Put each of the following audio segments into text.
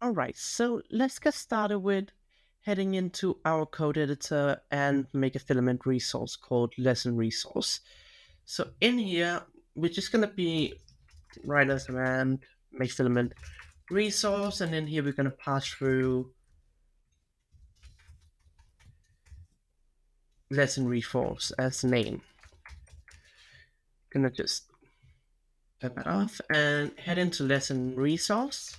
All right, so let's get started with heading into our code editor and make a filament resource called lesson resource. So in here, we're just going to be write a command, make filament resource, and in here we're going to pass through lesson resource as name. Gonna just turn that off and head into lesson resource.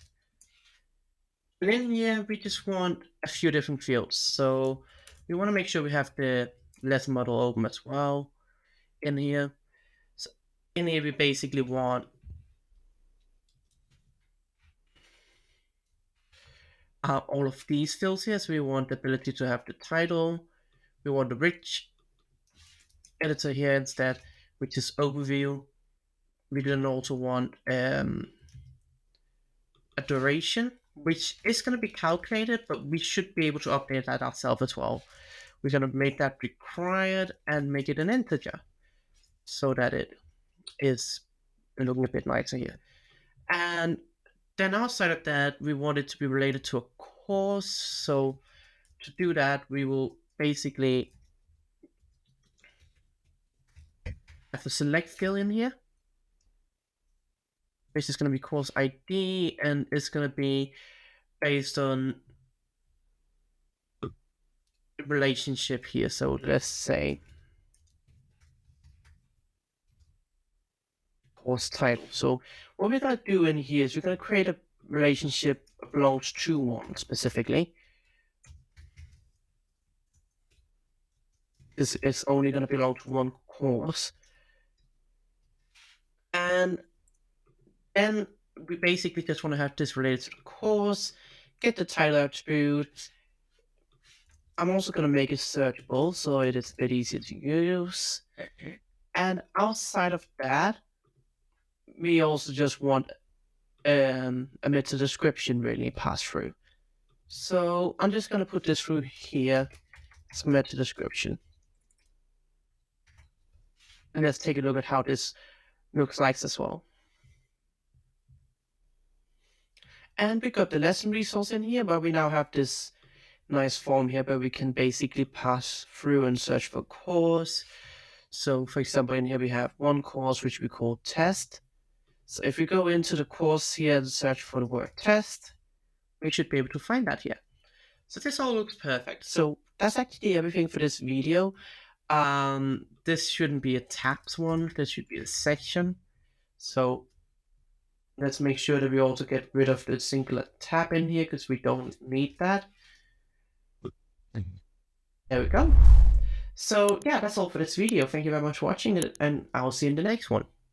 And in here, we just want a few different fields. So we want to make sure we have the lesson model open as well in here. So in here, we basically want all of these fields here. So we want the ability to have the title. We want the rich editor here instead, which is overview. We then also want a duration, which is going to be calculated, but we should be able to update that ourselves as well. We're going to make that required and make it an integer so that it is looking a bit nicer here. And then outside of that, we want it to be related to a course. So to do that, we will basically have a select field in here, which is going to be course ID, and it's going to be based on the relationship here. So let's say course title. So what we're going to do in here is we're going to create a relationship that belongs to one specifically. This is only going to belong to one course. And then we basically just want to have this related to the course, get the title attribute. I'm also going to make it searchable so it is a bit easier to use. And outside of that, we also just want a meta description really pass through. So I'm just going to put this through here as meta description. And let's take a look at how this looks like as well. And we got the lesson resource in here, but we now have this nice form here where we can basically pass through and search for course. So for example, in here we have one course which we call test. So if we go into the course here and search for the word test, we should be able to find that here. So this all looks perfect. So that's actually everything for this video. This shouldn't be a tabs one, this should be a section. So let's make sure that we also get rid of the singular tab in here because we don't need that. There we go. So yeah, that's all for this video. Thank you very much for watching it, and I'll see you in the next one.